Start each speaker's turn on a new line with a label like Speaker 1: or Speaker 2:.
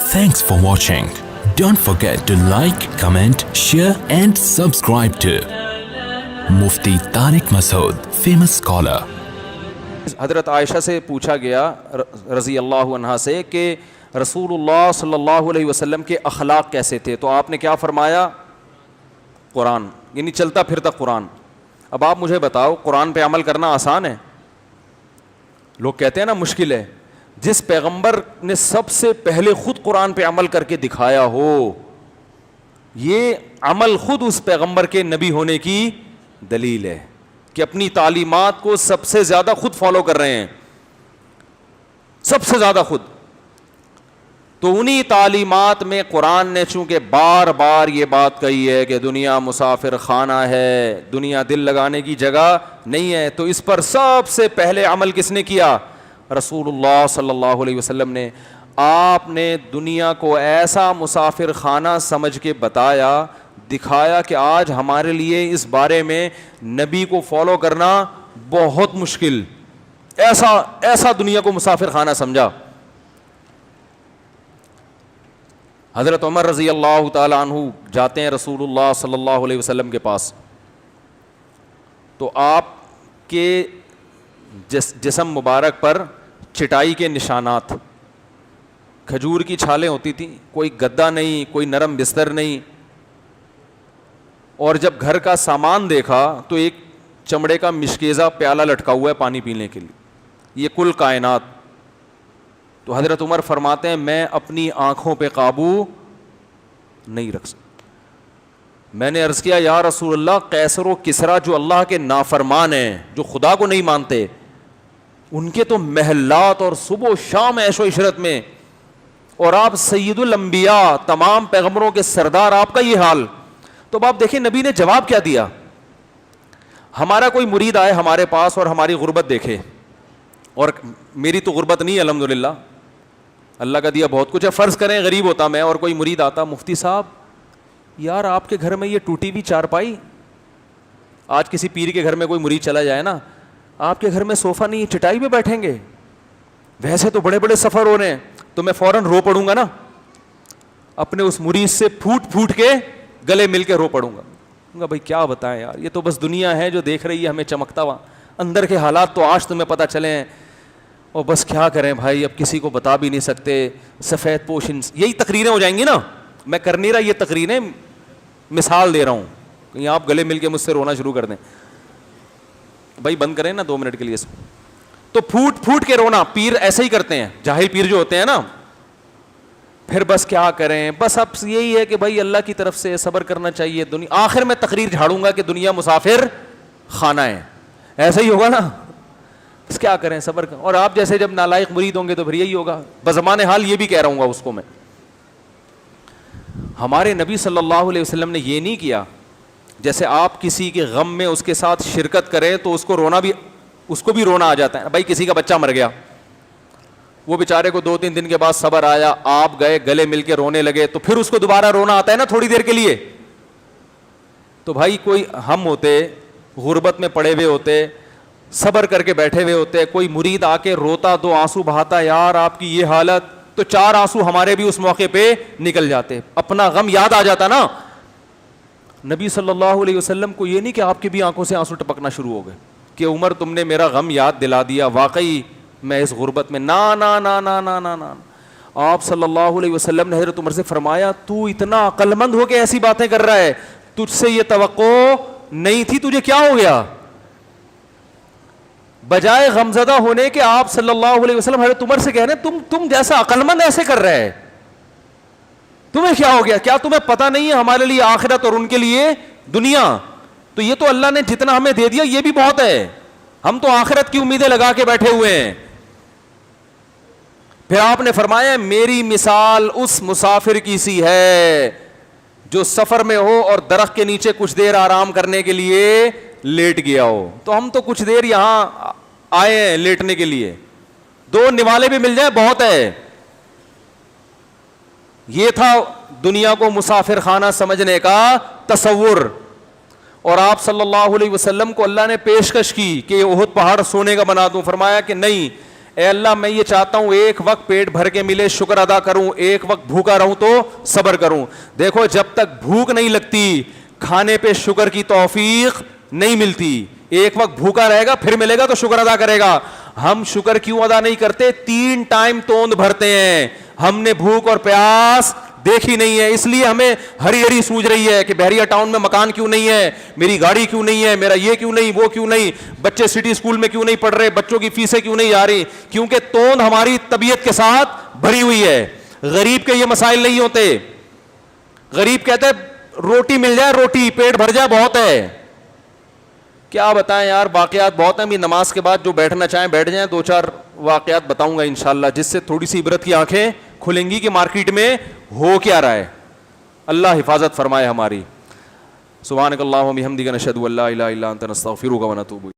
Speaker 1: Thanks for watching. Don't forget to like, comment, share and subscribe to Mufti Tariq Masood, famous scholar.
Speaker 2: حضرت عائشہ سے پوچھا گیا رضی اللہ عنہا سے کہ رسول اللہ صلی اللہ علیہ وسلم کے اخلاق کیسے تھے، تو آپ نے کیا فرمایا؟ قرآن، یعنی چلتا پھرتا قرآن. اب آپ مجھے بتاؤ، قرآن پہ عمل کرنا آسان ہے؟ لوگ کہتے ہیں نا مشکل ہے. جس پیغمبر نے سب سے پہلے خود قرآن پہ عمل کر کے دکھایا ہو، یہ عمل خود اس پیغمبر کے نبی ہونے کی دلیل ہے کہ اپنی تعلیمات کو سب سے زیادہ خود فالو کر رہے ہیں، سب سے زیادہ خود. تو انہی تعلیمات میں قرآن نے چونکہ بار بار یہ بات کہی ہے کہ دنیا مسافر خانہ ہے، دنیا دل لگانے کی جگہ نہیں ہے، تو اس پر سب سے پہلے عمل کس نے کیا؟ رسول اللہ صلی اللہ علیہ وسلم نے. آپ نے دنیا کو ایسا مسافر خانہ سمجھ کے بتایا، دکھایا کہ آج ہمارے لیے اس بارے میں نبی کو فالو کرنا بہت مشکل، ایسا دنیا کو مسافر خانہ سمجھا. حضرت عمر رضی اللہ تعالی عنہ جاتے ہیں رسول اللہ صلی اللہ علیہ وسلم کے پاس، تو آپ کے جسم مبارک پر چٹائی کے نشانات، کھجور کی چھالیں ہوتی تھیں، کوئی گدا نہیں، کوئی نرم بستر نہیں. اور جب گھر کا سامان دیکھا تو ایک چمڑے کا مشکیزہ پیالہ لٹکا ہوا ہے پانی پینے کے لیے، یہ کل کائنات. تو حضرت عمر فرماتے ہیں میں اپنی آنکھوں پہ قابو نہیں رکھ سکتا. میں نے عرض کیا یا رسول اللہ، قیصر و کسریٰ جو اللہ کے نافرمان ہیں، جو خدا کو نہیں مانتے، ان کے تو محلات اور صبح و شام عیش و عشرت میں، اور آپ سید الانبیاء، تمام پیغمبروں کے سردار، آپ کا یہ حال. تو اب آپ دیکھیں نبی نے جواب کیا دیا. ہمارا کوئی مرید آئے ہمارے پاس اور ہماری غربت دیکھے، اور میری تو غربت نہیں الحمدللہ، اللہ کا دیا بہت کچھ ہے، فرض کریں غریب ہوتا میں اور کوئی مرید آتا، مفتی صاحب یار آپ کے گھر میں یہ ٹوٹی ہوئی چارپائی، آج کسی پیر کے گھر میں کوئی مرید چلا جائے نا، آپ کے گھر میں صوفہ نہیں، چٹائی پہ بیٹھیں گے، ویسے تو بڑے بڑے سفر ہو رہے ہیں، تو میں فوراً رو پڑوں گا نا، اپنے اس مرید سے پھوٹ پھوٹ کے گلے مل کے رو پڑوں گا. بھائی کیا بتائیں یار، یہ تو بس دنیا ہے جو دیکھ رہی ہے ہمیں چمکتا ہوا، اندر کے حالات تو آج تمہیں پتہ چلے ہیں، اور بس کیا کریں بھائی، اب کسی کو بتا بھی نہیں سکتے. سفید پوش یہی تقریریں ہو جائیں گی نا. میں کر نہیں رہا یہ تقریریں، مثال دے رہا ہوں، کہیں آپ گلے مل کے مجھ سے رونا شروع کر دیں. بھائی بند کریں نا 2 منٹ کے لیے. تو پھوٹ پھوٹ کے رونا، پیر ایسے ہی کرتے ہیں، جاہل پیر جو ہوتے ہیں نا. پھر بس کیا کریں، بس اب یہی ہے کہ بھائی اللہ کی طرف سے صبر کرنا چاہیے. آخر میں تقریر جھاڑوں گا کہ دنیا مسافر خانہ ہے، ایسا ہی ہوگا نا. بس کیا کریں، صبر کریں. اور آپ جیسے جب نالائق مرید ہوں گے تو پھر یہی ہوگا. بزمان حال یہ بھی کہہ رہا ہوں گا اس کو میں. ہمارے نبی صلی اللہ علیہ وسلم نے یہ نہیں کیا جیسے آپ کسی کے غم میں اس کے ساتھ شرکت کریں تو اس کو بھی رونا آ جاتا ہے. بھائی کسی کا بچہ مر گیا، وہ بیچارے کو 2-3 دن کے بعد صبر آیا، آپ گئے گلے مل کے رونے لگے، تو پھر اس کو دوبارہ رونا آتا ہے نا تھوڑی دیر کے لیے. تو بھائی کوئی ہم ہوتے غربت میں پڑے ہوئے ہوتے، صبر کر کے بیٹھے ہوئے ہوتے، کوئی مرید آ کے روتا 2 آنسو بہاتا، یار آپ کی یہ حالت، تو 4 آنسو ہمارے بھی اس موقع پہ نکل جاتے، اپنا غم یاد آ جاتا نا. نبی صلی اللہ علیہ وسلم کو یہ نہیں کہ آپ کی بھی آنکھوں سے آنسو ٹپکنا شروع ہو گئے کہ عمر تم نے میرا غم یاد دلا دیا، واقعی میں اس غربت میں. نا نا نا نا نا نا نا. آپ صلی اللہ علیہ وسلم نے حضرت عمر سے فرمایا تو اتنا عقل مند ہو کے ایسی باتیں کر رہا ہے، تجھ سے یہ توقع نہیں تھی، تجھے کیا ہو گیا؟ بجائے غمزدہ ہونے کے آپ صلی اللہ علیہ وسلم حضرت عمر سے کہہ رہے ہیں تم جیسا عقل مند ایسے کر رہے ہے، تمہیں کیا ہو گیا؟ کیا تمہیں پتہ نہیں ہے ہمارے لیے آخرت اور ان کے لیے دنیا؟ تو یہ تو اللہ نے جتنا ہمیں دے دیا یہ بھی بہت ہے، ہم تو آخرت کی امیدیں لگا کے بیٹھے ہوئے ہیں. پھر آپ نے فرمایا میری مثال اس مسافر کی سی ہے جو سفر میں ہو اور درخت کے نیچے کچھ دیر آرام کرنے کے لیے لیٹ گیا ہو. تو ہم تو کچھ دیر یہاں آئے ہیں لیٹنے کے لیے، 2 نوالے بھی مل جائے بہت ہے. یہ تھا دنیا کو مسافر خانہ سمجھنے کا تصور. اور آپ صلی اللہ علیہ وسلم کو اللہ نے پیشکش کی کہ یہ احد پہاڑ سونے کا بنا دوں، فرمایا کہ نہیں، اے اللہ میں یہ چاہتا ہوں ایک وقت پیٹ بھر کے ملے شکر ادا کروں, ایک وقت بھوکا رہوں تو صبر کروں. دیکھو جب تک بھوک نہیں لگتی کھانے پہ شکر کی توفیق نہیں ملتی. ایک وقت بھوکا رہے گا پھر ملے گا تو شکر ادا کرے گا. ہم شکر کیوں ادا نہیں کرتے؟ 3 ٹائم توند بھرتے ہیں, ہم نے بھوک اور پیاس دیکھی نہیں ہے, اس لیے ہمیں ہری ہری سوج رہی ہے کہ بحریہ ٹاؤن میں مکان کیوں نہیں ہے, میری گاڑی کیوں نہیں ہے, میرا یہ کیوں نہیں, وہ کیوں نہیں, بچے سٹی اسکول میں کیوں نہیں پڑھ رہے, بچوں کی فیسیں کیوں نہیں جا رہی, کیونکہ توند ہماری طبیعت کے ساتھ بھری ہوئی ہے. غریب کے یہ مسائل نہیں ہوتے. غریب کہتے روٹی مل جائے, روٹی پیٹ بھر جائے بہت ہے. کیا بتائیں یار, واقعات بہت ہیں. ابھی نماز کے بعد جو بیٹھنا چاہیں بیٹھ جائیں, 2-4 واقعات بتاؤں گا انشاءاللہ جس سے تھوڑی سی عبرت کی آنکھیں کھلیں گی کہ مارکیٹ میں ہو کیا رہا ہے. اللہ حفاظت فرمائے ہماری. سبحانک اللہم و بحمدک نشہد ان لا الہ الا انت نستغفرک و نتوب الیک.